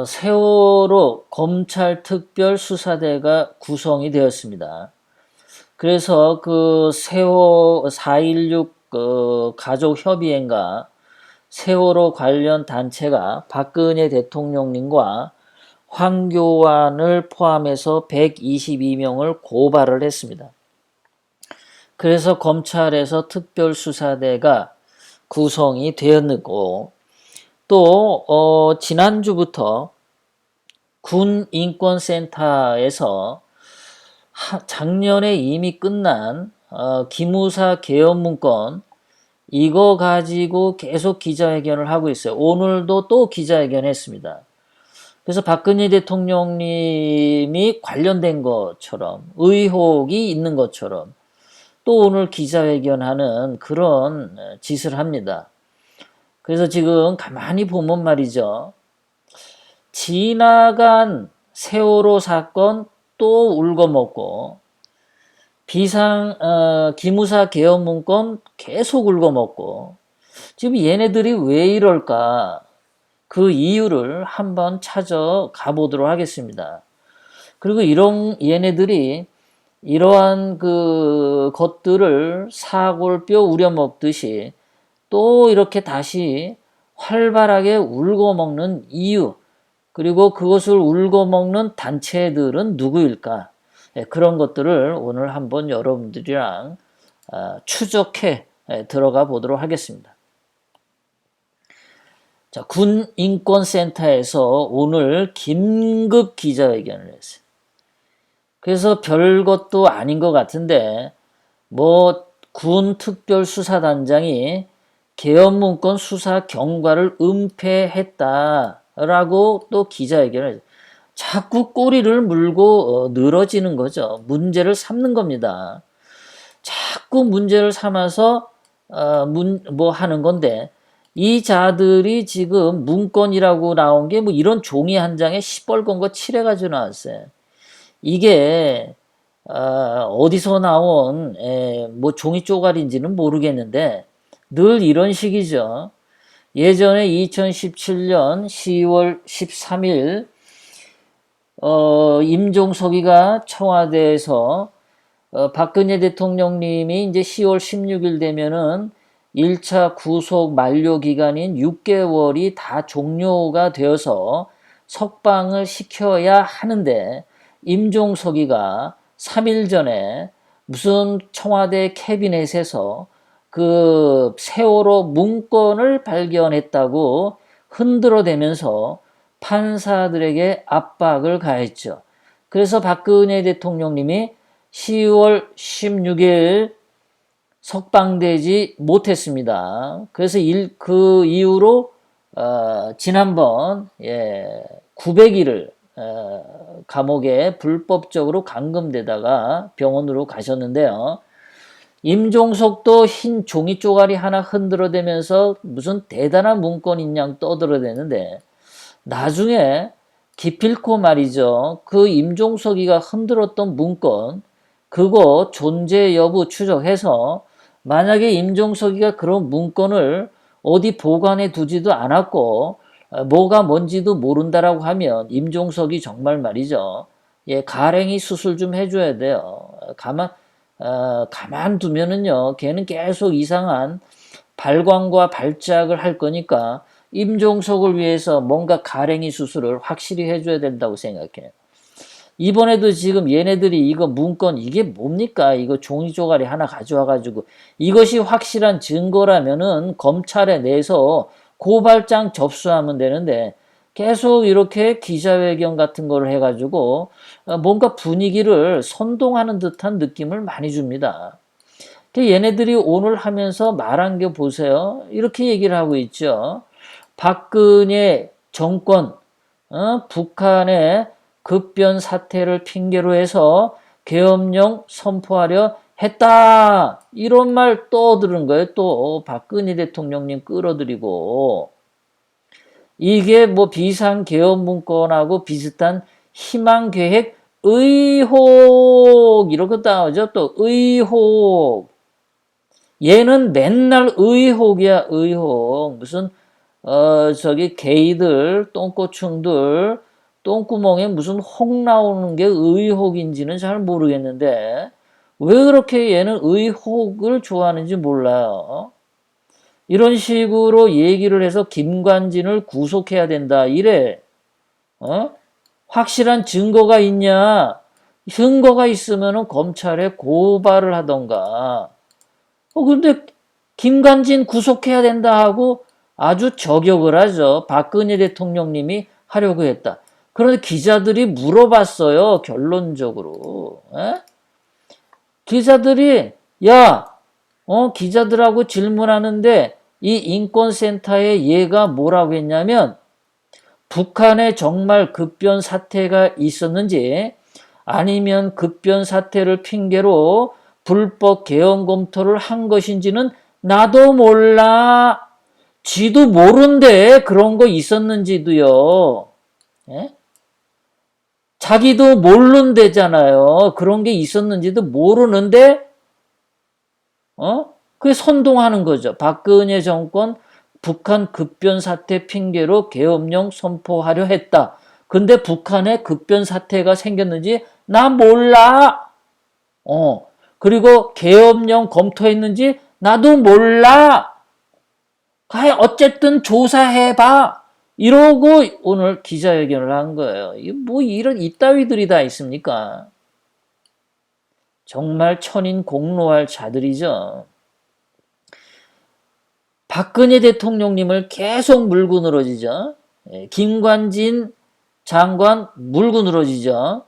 세월호 검찰특별수사대가 구성이 되었습니다. 그래서 그 세월 4.16 가족협의회인가 세월호 관련 단체가 박근혜 대통령님과 황교안을 포함해서 122명을 고발을 했습니다. 그래서 검찰에서 특별수사대가 구성이 되었고, 또 지난주부터 군인권센터에서 작년에 이미 끝난 기무사 개헌 문건 이거 가지고 계속 기자회견을 하고 있어요. 오늘도 또 기자회견 했습니다. 그래서 박근혜 대통령님이 관련된 것처럼 의혹이 있는 것처럼 또 오늘 기자회견하는 그런 짓을 합니다. 그래서 지금 가만히 보면 말이죠. 지나간 세월호 사건 또 울거먹고 기무사 개헌 문건 계속 울거먹고 지금 얘네들이 왜 이럴까 그 이유를 한번 찾아가 보도록 하겠습니다. 그리고 얘네들이 이러한 그 것들을 사골뼈 우려먹듯이 또 이렇게 다시 활발하게 울고먹는 이유, 그리고 그것을 울고먹는 단체들은 누구일까? 그런 것들을 오늘 한번 여러분들이랑 추적해 들어가 보도록 하겠습니다. 자, 군인권센터에서 오늘 긴급 기자회견을 했어요. 그래서 별것도 아닌 것 같은데 뭐 군 특별수사단장이 개헌문건 수사 경과를 은폐했다라고 또 기자회견을 했어요. 자꾸 꼬리를 물고 늘어지는 거죠. 문제를 삼는 겁니다. 자꾸 문제를 삼아서 뭐 하는 건데 이 자들이 지금 문건이라고 나온 게 뭐 이런 종이 한 장에 시뻘건 거 칠해가지고 나왔어요. 이게 어디서 나온 뭐 종이 쪼가리인지는 모르겠는데 늘 이런 식이죠. 예전에 2017년 10월 13일 임종석이가 청와대에서 박근혜 대통령님이 이제 10월 16일 되면은 1차 구속 만료 기간인 6개월이 다 종료가 되어서 석방을 시켜야 하는데 임종석이가 3일 전에 무슨 청와대 캐비넷에서 그 세월호 문건을 발견했다고 흔들어대면서 판사들에게 압박을 가했죠. 그래서 박근혜 대통령님이 10월 16일 석방되지 못했습니다. 그래서 그 이후로 지난번 900일을 감옥에 불법적으로 감금되다가 병원으로 가셨는데요. 임종석도 흰 종이 쪼가리 하나 흔들어대면서 무슨 대단한 문건인 양 떠들어대는데 나중에 기필코 말이죠. 그 임종석이가 흔들었던 문건 그거 존재 여부 추적해서 만약에 임종석이가 그런 문건을 어디 보관해 두지도 않았고 뭐가 뭔지도 모른다라고 하면 임종석이 정말 말이죠. 가랭이 수술 좀 해줘야 돼요. 가만 두면은요, 걔는 계속 이상한 발광과 발작을 할 거니까 임종석을 위해서 뭔가 가랭이 수술을 확실히 해줘야 된다고 생각해요. 이번에도 지금 얘네들이 이거 문건 이게 뭡니까? 이거 종이 쪼가리 하나 가져와가지고 이것이 확실한 증거라면은 검찰에 내서 고발장 접수하면 되는데 계속 이렇게 기자회견 같은 거를 해가지고 뭔가 분위기를 선동하는 듯한 느낌을 많이 줍니다. 얘네들이 오늘 하면서 말한 게 보세요. 이렇게 얘기를 하고 있죠. 박근혜 정권, 북한의 급변 사태를 핑계로 해서 계엄령 선포하려 했다. 이런 말 또 들은 거예요. 또 박근혜 대통령님 끌어들이고 이게 뭐 비상계엄 문건하고 비슷한 희망계획 의혹 이렇게 나오죠. 또 의혹 얘는 맨날 의혹이야 의혹 무슨 저기 게이들, 똥꼬충들, 똥구멍에 무슨 혹 나오는 게 의혹인지는 잘 모르겠는데, 왜 그렇게 얘는 의혹을 좋아하는지 몰라요. 이런 식으로 얘기를 해서 김관진을 구속해야 된다. 이래. 확실한 증거가 있냐? 증거가 있으면 검찰에 고발을 하던가. 근데 김관진 구속해야 된다 하고 아주 저격을 하죠. 박근혜 대통령님이 하려고 했다. 그런데 기자들이 물어봤어요. 결론적으로. 기자들이 야, 기자들하고 질문하는데 이 인권센터에 얘가 뭐라고 했냐면 북한에 정말 급변 사태가 있었는지 아니면 급변 사태를 핑계로 불법 개헌 검토를 한 것인지는 나도 몰라. 지도 모른대. 그런 거 있었는지도요. 예? 자기도 모른대잖아요. 그런 게 있었는지도 모르는데 그게 선동하는 거죠. 박근혜 정권 북한 급변 사태 핑계로 계엄령 선포하려 했다. 근데 북한에 급변 사태가 생겼는지 나 몰라. 그리고 계엄령 검토했는지 나도 몰라. 어쨌든 조사해봐. 이러고 오늘 기자회견을 한 거예요. 뭐 이런 이따위들이 다 있습니까? 정말 천인 공로할 자들이죠. 박근혜 대통령님을 계속 물고 늘어지죠. 김관진 장관 물고 늘어지죠.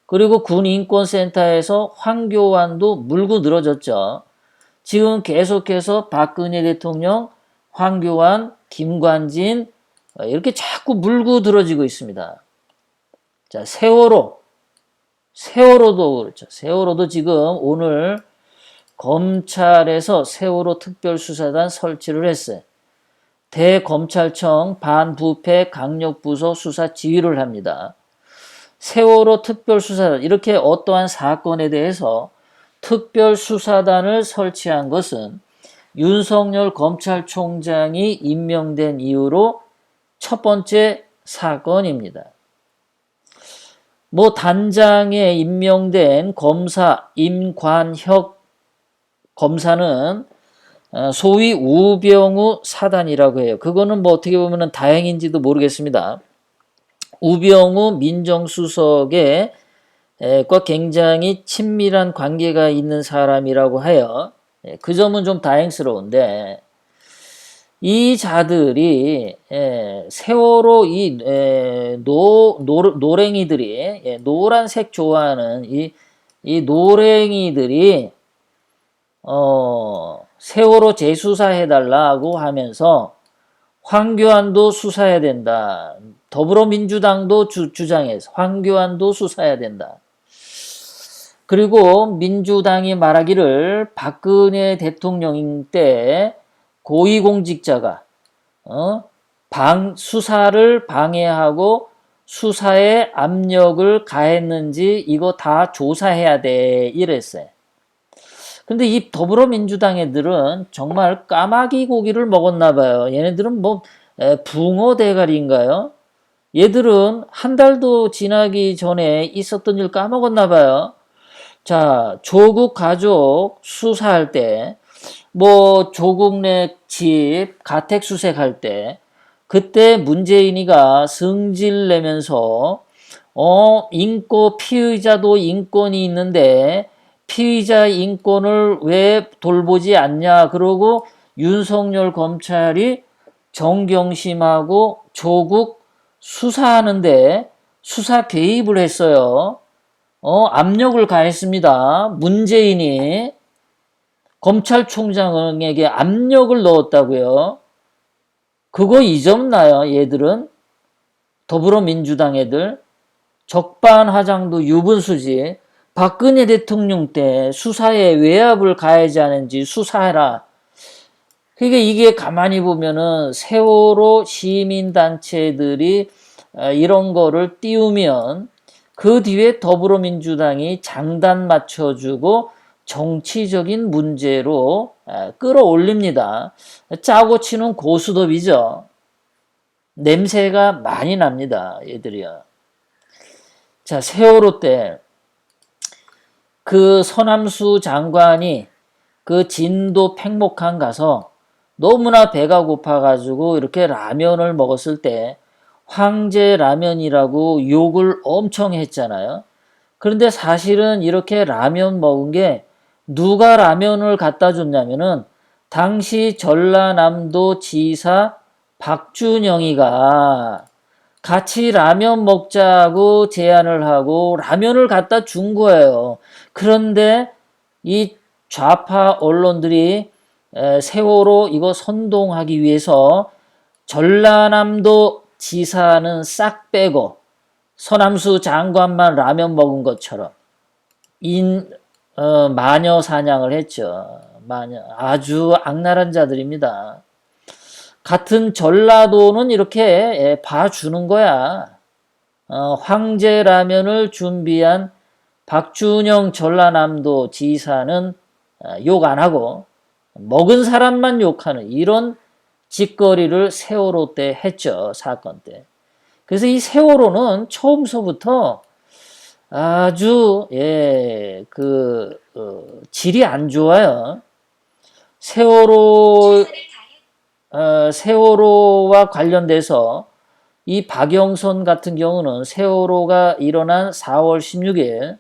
그리고 군인권센터에서 황교안도 물고 늘어졌죠. 지금 계속해서 박근혜 대통령, 황교안, 김관진 이렇게 자꾸 물고 늘어지고 있습니다. 자, 세월호도 그렇죠. 세월호도 지금 오늘 검찰에서 세월호 특별수사단 설치를 했어요. 대검찰청 반부패 강력부서 수사 지휘를 합니다. 세월호 특별수사단, 이렇게 어떠한 사건에 대해서 특별수사단을 설치한 것은 윤석열 검찰총장이 임명된 이후로 첫 번째 사건입니다. 단장에 임명된 검사 임관혁 검사는 소위 우병우 사단이라고 해요. 그거는 어떻게 보면 다행인지도 모르겠습니다. 우병우 민정수석과 굉장히 친밀한 관계가 있는 사람이라고 해요. 그 점은 좀 다행스러운데 이 자들이 세월호 이 노랭이들이 노란색 좋아하는 이 노랭이들이 세월호 재수사해달라고 하면서 황교안도 수사해야 된다. 더불어민주당도 주장해서 황교안도 수사해야 된다. 그리고 민주당이 말하기를 박근혜 대통령 때 고위공직자가 수사를 방해하고 수사에 압력을 가했는지 이거 다 조사해야 돼 이랬어요. 근데 이 더불어민주당 애들은 정말 까마귀 고기를 먹었나 봐요. 얘네들은 붕어 대가리인가요? 얘들은 한 달도 지나기 전에 있었던 일 까먹었나 봐요. 자, 조국 가족 수사할 때, 조국네 집 가택 수색할 때, 그때 문재인이가 승질 내면서, 피의자도 인권이 있는데, 피의자 인권을 왜 돌보지 않냐. 그러고 윤석열 검찰이 정경심하고 조국 수사하는데 수사 개입을 했어요. 압력을 가했습니다. 문재인이 검찰총장에게 압력을 넣었다고요. 그거 잊었나요, 얘들은? 더불어민주당 애들. 적반하장도 유분수지. 박근혜 대통령 때 수사에 외압을 가하지 않은지 수사해라. 그러니까 이게 가만히 보면은 세월호 시민단체들이 이런 거를 띄우면 그 뒤에 더불어민주당이 장단 맞춰주고 정치적인 문제로 끌어올립니다. 짜고 치는 고스톱이죠. 냄새가 많이 납니다. 얘들이요. 자, 세월호 때 그 서남수 장관이 그 진도 팽목항 가서 너무나 배가 고파가지고 이렇게 라면을 먹었을 때 황제 라면이라고 욕을 엄청 했잖아요. 그런데 사실은 이렇게 라면 먹은 게 누가 라면을 갖다 줬냐면은 당시 전라남도 지사 박준영이가 같이 라면 먹자고 제안을 하고 라면을 갖다 준 거예요. 그런데 이 좌파 언론들이 세월호 이거 선동하기 위해서 전라남도 지사는 싹 빼고 서남수 장관만 라면 먹은 것처럼 마녀 사냥을 했죠. 마녀. 아주 악랄한 자들입니다. 같은 전라도는 이렇게 봐주는 거야. 황제 라면을 준비한 박준영 전라남도 지사는 욕 안 하고 먹은 사람만 욕하는 이런 짓거리를 세월호 때 했죠. 사건 때. 그래서 이 세월호는 처음서부터 아주 질이 안 좋아요. 세월호와 관련돼서 이 박영선 같은 경우는 세월호가 일어난 4월 16일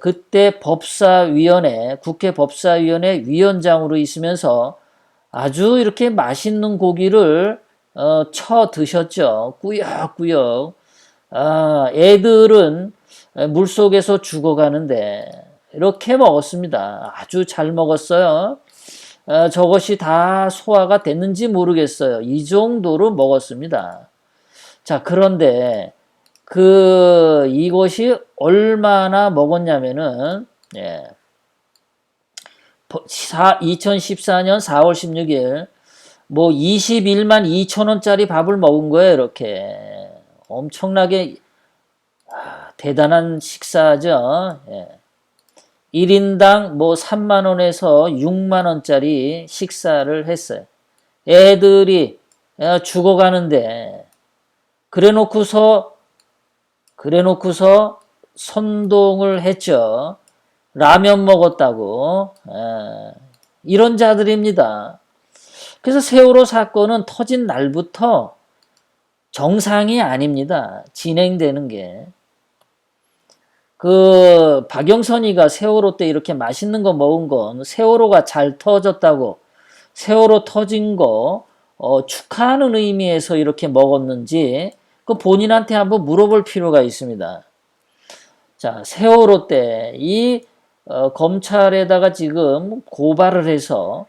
그때 국회 법사위원회 위원장으로 있으면서 아주 이렇게 맛있는 고기를 쳐 드셨죠. 꾸역꾸역. 애들은 물속에서 죽어가는데 이렇게 먹었습니다. 아주 잘 먹었어요. 저것이 다 소화가 됐는지 모르겠어요. 이 정도로 먹었습니다. 자, 그런데 이것이 얼마나 먹었냐면은 2014년 4월 16일 뭐 21만 2천 원짜리 밥을 먹은 거예요. 이렇게 엄청나게 대단한 식사죠. 1인당 뭐 3만 원에서 6만 원짜리 식사를 했어요. 애들이 죽어가는데 그래놓고서 선동을 했죠. 라면 먹었다고. 이런 자들입니다. 그래서 세월호 사건은 터진 날부터 정상이 아닙니다. 진행되는 게. 박영선이가 세월호 때 이렇게 맛있는 거 먹은 건 세월호가 잘 터졌다고, 세월호 터진 거 축하하는 의미에서 이렇게 먹었는지 그 본인한테 한번 물어볼 필요가 있습니다. 자, 세월호 때 검찰에다가 지금 고발을 해서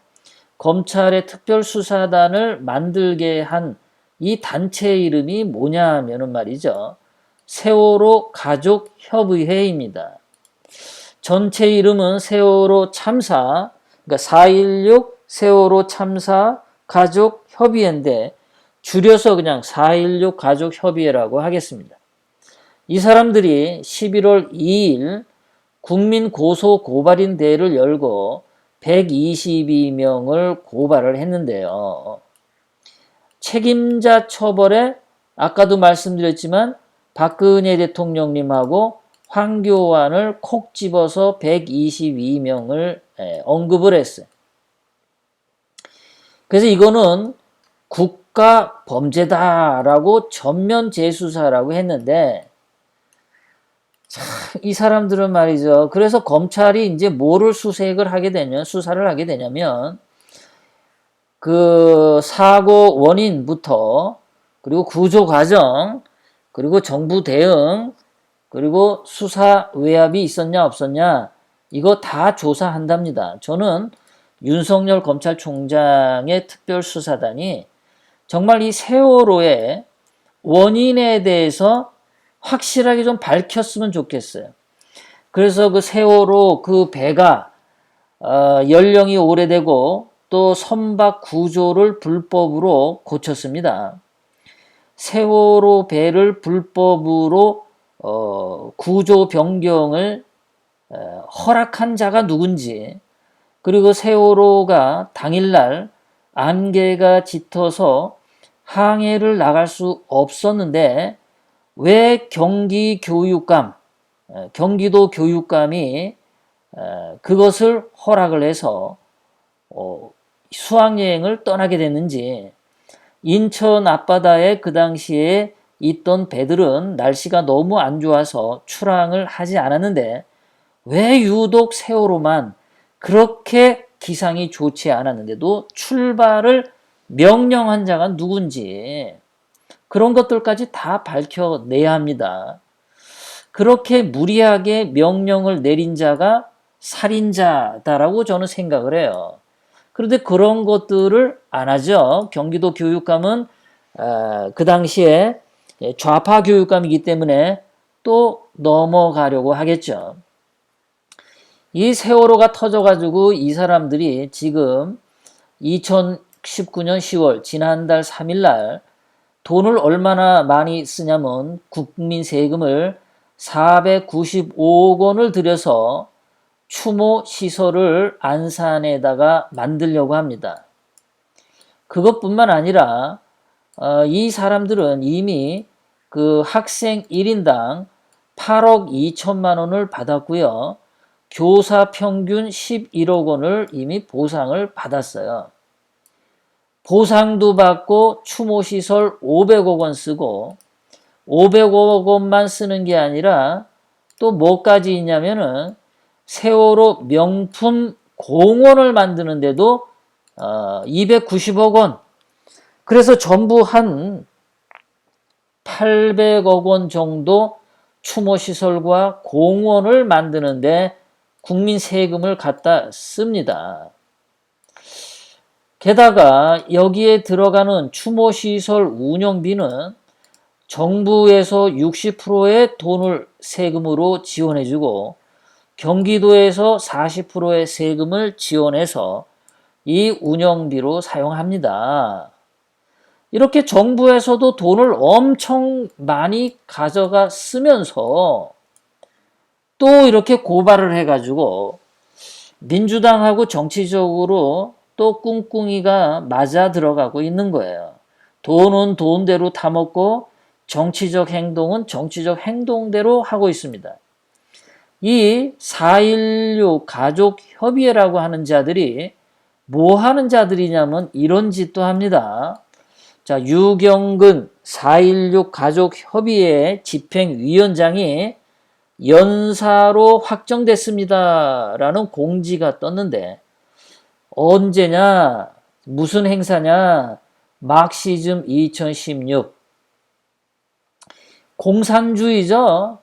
검찰의 특별수사단을 만들게 한 이 단체 이름이 뭐냐 하면은 말이죠. 세월호 가족협의회입니다. 전체 이름은 세월호 참사, 그러니까 4.16 세월호 참사 가족협의회인데 줄여서 그냥 4.16 가족협의회라고 하겠습니다. 이 사람들이 11월 2일 국민고소고발인 대회를 열고 122명을 고발을 했는데요. 책임자 처벌에 아까도 말씀드렸지만 박근혜 대통령님하고 황교안을 콕 집어서 122명을 언급을 했어요. 그래서 이거는 국가 범죄다라고 전면 재수사라고 했는데 참, 이 사람들은 말이죠. 그래서 검찰이 이제 뭐를 수사를 하게 되냐면 그 사고 원인부터 그리고 구조 과정 그리고 정부 대응 그리고 수사 외압이 있었냐 없었냐 이거 다 조사한답니다. 저는 윤석열 검찰총장의 특별수사단이 정말 이 세월호의 원인에 대해서 확실하게 좀 밝혔으면 좋겠어요. 그래서 그 세월호 그 배가 연령이 오래되고 또 선박 구조를 불법으로 고쳤습니다. 세월호 배를 불법으로 구조 변경을 허락한 자가 누군지, 그리고 세월호가 당일날 안개가 짙어서 항해를 나갈 수 없었는데 왜 경기도 교육감이 그것을 허락을 해서 수학여행을 떠나게 됐는지, 인천 앞바다에 그 당시에 있던 배들은 날씨가 너무 안 좋아서 출항을 하지 않았는데 왜 유독 세월호만 그렇게 기상이 좋지 않았는데도 출발을 명령한 자가 누군지, 그런 것들까지 다 밝혀내야 합니다. 그렇게 무리하게 명령을 내린 자가 살인자다라고 저는 생각을 해요. 그런데 그런 것들을 안 하죠. 경기도 교육감은 그 당시에 좌파 교육감이기 때문에 또 넘어가려고 하겠죠. 이 세월호가 터져가지고 이 사람들이 지금 2019년 10월 지난달 3일 날 돈을 얼마나 많이 쓰냐면 국민 세금을 495억 원을 들여서 추모 시설을 안산에다가 만들려고 합니다. 그것뿐만 아니라 이 사람들은 이미 그 학생 1인당 8억 2천만 원을 받았고요. 교사 평균 11억 원을 이미 보상을 받았어요. 보상도 받고 추모시설 500억 원 쓰고, 500억 원만 쓰는 게 아니라 또 뭐까지 있냐면은 세월호 명품 공원을 만드는데도 290억 원, 그래서 전부 한 800억 원 정도 추모시설과 공원을 만드는데 국민 세금을 갖다 씁니다. 게다가 여기에 들어가는 추모시설 운영비는 정부에서 60%의 돈을 세금으로 지원해주고 경기도에서 40%의 세금을 지원해서 이 운영비로 사용합니다. 이렇게 정부에서도 돈을 엄청 많이 가져가 쓰면서 또 이렇게 고발을 해가지고 민주당하고 정치적으로 또 꿍꿍이가 맞아 들어가고 있는 거예요. 돈은 돈대로 타먹고 정치적 행동은 정치적 행동대로 하고 있습니다. 이 4.16 가족협의회라고 하는 자들이 뭐 하는 자들이냐면 이런 짓도 합니다. 자, 유경근 4.16 가족협의회 집행위원장이 연사로 확정됐습니다 라는 공지가 떴는데 언제냐, 무슨 행사냐, 막시즘 2016, 공산주의죠.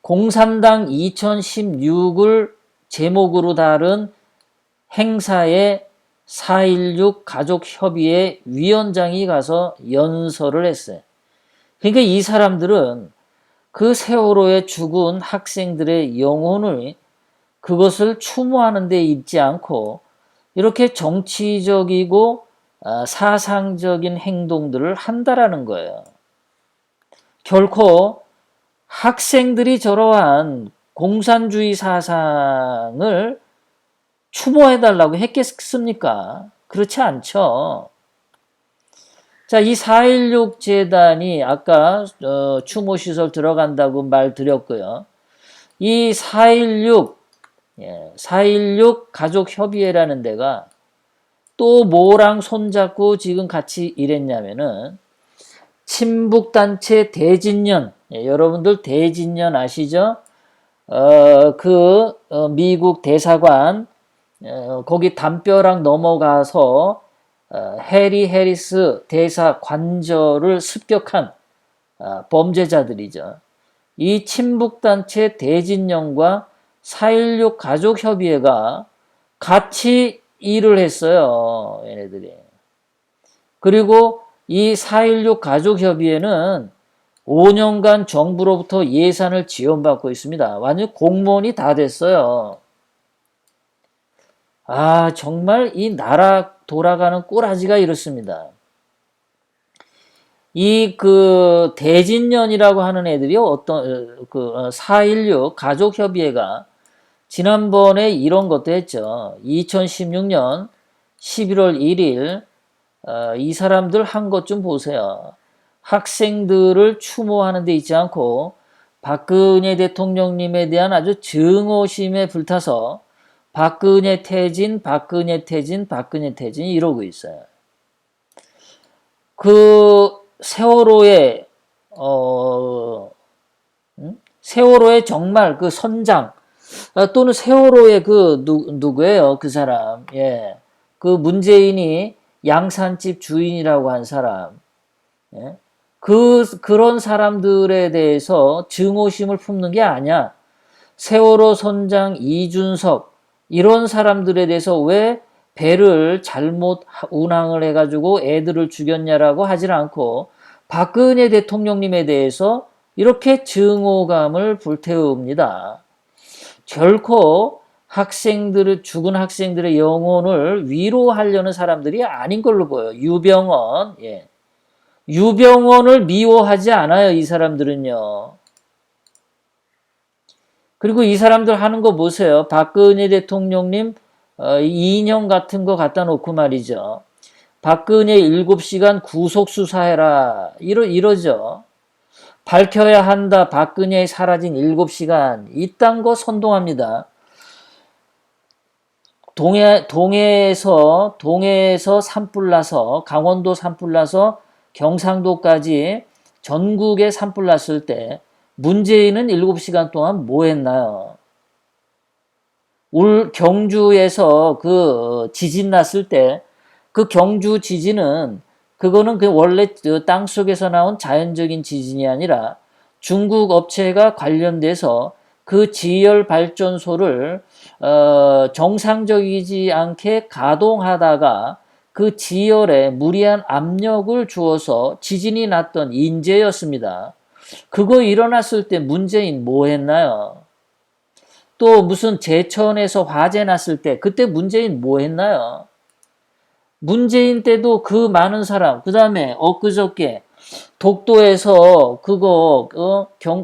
공산당 2016을 제목으로 다룬 행사에 4.16 가족협의회 위원장이 가서 연설을 했어요. 그러니까 이 사람들은 그 세월호에 죽은 학생들의 영혼을 그것을 추모하는 데 있지 않고 이렇게 정치적이고 사상적인 행동들을 한다라는 거예요. 결코 학생들이 저러한 공산주의 사상을 추모해달라고 했겠습니까? 그렇지 않죠. 자, 이 4.16 재단이 아까 추모시설 들어간다고 말드렸고요. 이 4.16 가족협의회라는 데가 또 뭐랑 손잡고 지금 같이 일했냐면은 친북단체 대진년, 여러분들 대진년 아시죠? 미국 대사관, 거기 담벼락 넘어가서 해리 해리스 대사 관저를 습격한 범죄자들이죠. 이 친북단체 대진령과 4.16 가족협의회가 같이 일을 했어요. 얘네들이. 그리고 이 4.16 가족협의회는 5년간 정부로부터 예산을 지원받고 있습니다. 완전 공무원이 다 됐어요. 아, 정말 이 나라 돌아가는 꼬라지가 이렇습니다. 이 대진년이라고 하는 애들이 4.16 가족협의회가 지난번에 이런 것도 했죠. 2016년 11월 1일 이 사람들 한 것 좀 보세요. 학생들을 추모하는 데 있지 않고 박근혜 대통령님에 대한 아주 증오심에 불타서 박근혜 퇴진, 박근혜 퇴진, 박근혜 퇴진 이러고 있어요. 그 세월호의 세월호의 정말 그 선장 또는 세월호의 그 누구예요? 그 사람. 예. 그 문재인이 양산집 주인이라고 한 사람. 예. 그런 사람들에 대해서 증오심을 품는 게 아니야. 세월호 선장 이준석 이런 사람들에 대해서 왜 배를 잘못 운항을 해가지고 애들을 죽였냐라고 하질 않고 박근혜 대통령님에 대해서 이렇게 증오감을 불태웁니다. 결코 죽은 학생들의 영혼을 위로하려는 사람들이 아닌 걸로 보여요. 유병언, 예. 유병언을 미워하지 않아요, 이 사람들은요. 그리고 이 사람들 하는 거 보세요. 박근혜 대통령님 인형 같은 거 갖다 놓고 말이죠. 박근혜 7시간 구속 수사해라. 이러죠. 밝혀야 한다. 박근혜 사라진 7시간. 이딴 거 선동합니다. 동해에서 산불 나서 강원도 산불 나서 경상도까지 전국에 산불 났을 때 문재인은 7시간 동안 뭐 했나요? 경주에서 그 지진 났을 때 그 경주 지진은 그거는 그 원래 땅 속에서 나온 자연적인 지진이 아니라 중국 업체가 관련돼서 그 지열 발전소를 정상적이지 않게 가동하다가 그 지열에 무리한 압력을 주어서 지진이 났던 인재였습니다. 그거 일어났을 때 문재인 뭐 했나요? 또 무슨 제천에서 화재 났을 때 그때 문재인 뭐 했나요? 문재인 때도 그 많은 사람, 그 다음에 엊그저께 독도에서 그거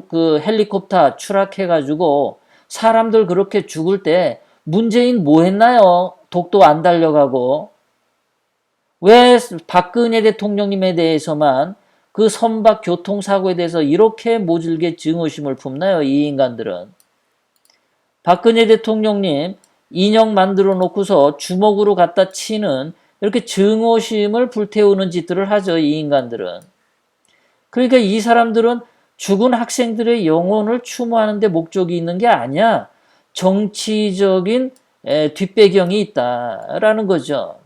그 헬리콥터 추락해가지고 사람들 그렇게 죽을 때 문재인 뭐 했나요? 독도 안 달려가고 왜 박근혜 대통령님에 대해서만 그 선박 교통사고에 대해서 이렇게 모질게 증오심을 품나요? 이 인간들은. 박근혜 대통령님 인형 만들어 놓고서 주먹으로 갖다 치는 이렇게 증오심을 불태우는 짓들을 하죠. 이 인간들은. 그러니까 이 사람들은 죽은 학생들의 영혼을 추모하는 데 목적이 있는 게 아니야. 정치적인 뒷배경이 있다라는 거죠.